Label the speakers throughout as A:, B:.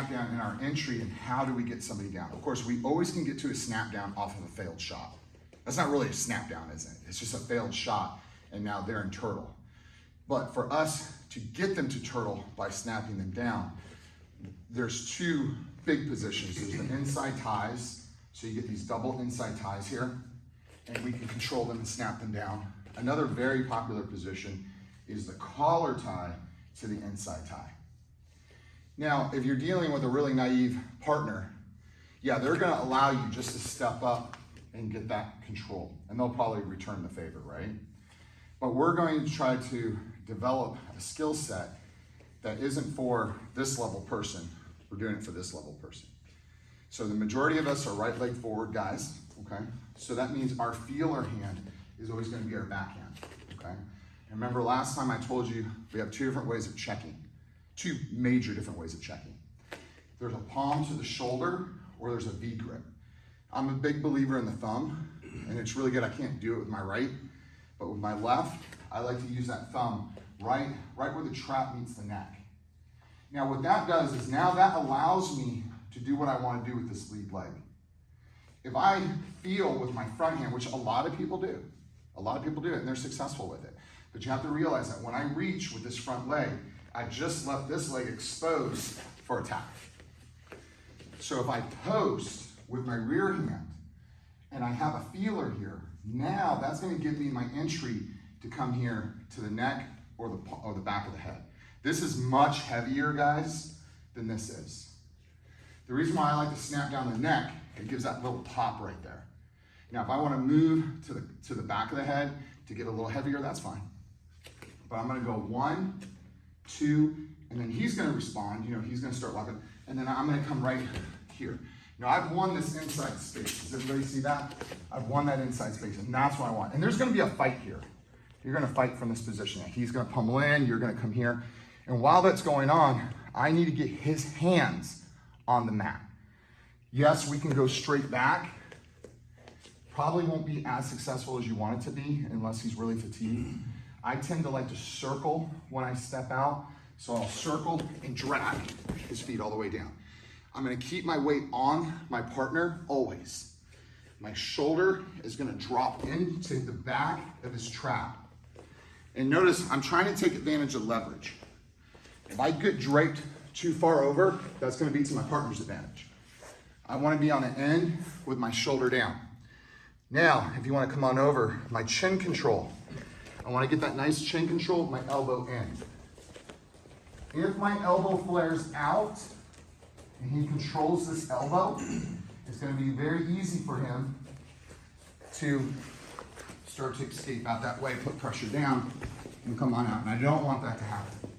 A: snap down and our entry and how do we get somebody down. Of course, we always can get to a snap down off of a failed shot. That's not really a snap down, is it? It's just a failed shot and now they're in turtle. But for us to get them to turtle by snapping them down, there's two big positions. There's the inside ties, so you get these double inside ties here, and we can control them and snap them down. Another very popular position is the collar tie to the inside tie. Now, if you're dealing with a really naive partner, yeah, they're gonna allow you just to step up and get that control, and they'll probably return the favor, right? But we're going to try to develop a skill set that isn't for this level person. We're doing it for this level person. So the majority of us are right leg forward guys, okay? So that means our feeler hand is always gonna be our backhand, okay? And remember last time I told you we have two different ways of checking, two major different ways of checking. There's a palm to the shoulder or there's a V grip. I'm a big believer in the thumb, and it's really good. I can't do it with my right, but with my left, I like to use that thumb right where the trap meets the neck. Now what that does is now that allows me to do what I want to do with this lead leg. If I feel with my front hand, which a lot of people do it and they're successful with it, but you have to realize that when I reach with this front leg, I just left this leg exposed for attack. So if I post with my rear hand and I have a feeler here, now that's going to give me my entry to come here to the neck or the back of the head. This is much heavier, guys, than this is. The reason why I like to snap down the neck, it gives that little pop right there. Now, if I want to move to the back of the head to get a little heavier, that's fine. But I'm going to go 1, 2, and then he's going to respond. You know, he's going to start locking, and then I'm going to come right here. Now, I've won this inside space. Does everybody see that? I've won that inside space, and that's what I want. And there's going to be a fight here. You're going to fight from this position. He's going to pummel in. You're going to come here. And while that's going on, I need to get his hands on the mat. Yes, we can go straight back. Probably won't be as successful as you want it to be unless he's really fatigued. I tend to like to circle when I step out. So I'll circle and drag his feet all the way down. I'm gonna keep my weight on my partner always. My shoulder is gonna drop into the back of his trap. And notice I'm trying to take advantage of leverage. If I get draped too far over, that's gonna be to my partner's advantage. I wanna be on the end with my shoulder down. Now, if you wanna come on over, my chin control. I wanna get that nice chin control with my elbow in. If my elbow flares out and he controls this elbow, it's gonna be very easy for him to start to escape out that way, put pressure down, and come on out. And I don't want that to happen.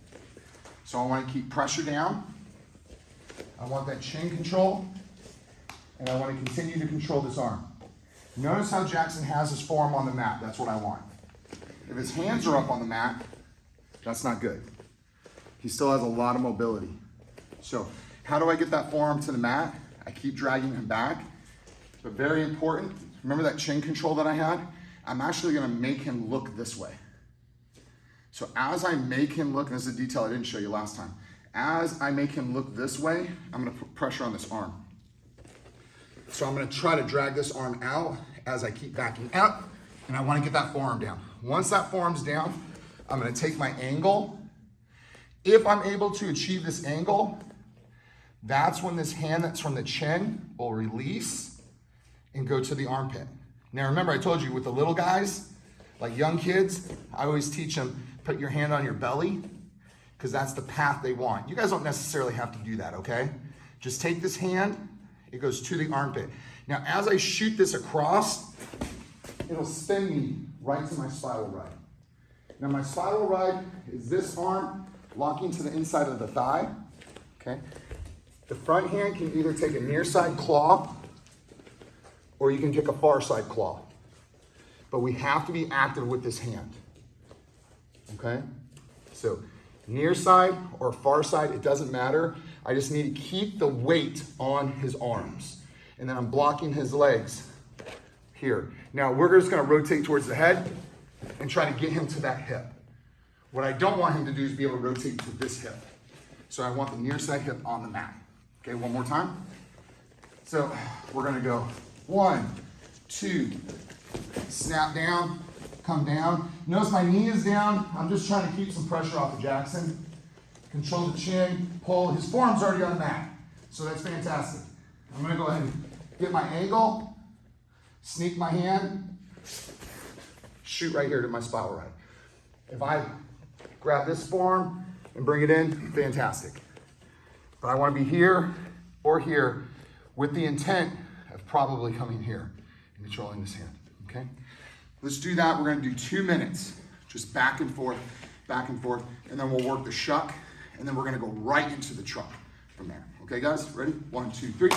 A: So I want to keep pressure down. I want that chin control, and I want to continue to control this arm. Notice how Jackson has his forearm on the mat. That's what I want. If his hands are up on the mat, that's not good. He still has a lot of mobility. So how do I get that forearm to the mat? I keep dragging him back. But very important, remember that chin control that I had? I'm actually going to make him look this way. So as I make him look, and this is a detail I didn't show you last time, as I make him look this way, I'm going to put pressure on this arm. So I'm going to try to drag this arm out as I keep backing up, and I want to get that forearm down. Once that forearm's down, I'm going to take my angle. If I'm able to achieve this angle, that's when this hand that's from the chin will release and go to the armpit. Now remember, I told you with the little guys, like young kids, I always teach them, put your hand on your belly, because that's the path they want. You guys don't necessarily have to do that, okay? Just take this hand, it goes to the armpit. Now as I shoot this across, it'll spin me right to my spiral ride. Now my spiral ride is this arm locking to the inside of the thigh, okay? The front hand can either take a near side claw or you can take a far side claw. But we have to be active with this hand, okay? So near side or far side, it doesn't matter. I just need to keep the weight on his arms. And then I'm blocking his legs here. Now we're just gonna rotate towards the head and try to get him to that hip. What I don't want him to do is be able to rotate to this hip. So I want the near side hip on the mat. Okay, one more time. So we're gonna go 1, 2, snap down, come down. Notice my knee is down. I'm just trying to keep some pressure off of Jackson. Control the chin, pull. His forearm's already on the mat, so that's fantastic. I'm gonna go ahead and get my angle, sneak my hand, shoot right here to my spiral right. If I grab this forearm and bring it in, fantastic. But I wanna be here or here with the intent of probably coming here and controlling this hand, okay? Let's do that. We're gonna do 2 minutes, just back and forth, and then we'll work the shuck, and then we're gonna go right into the truck from there. Okay, guys, ready? 1, 2, 3.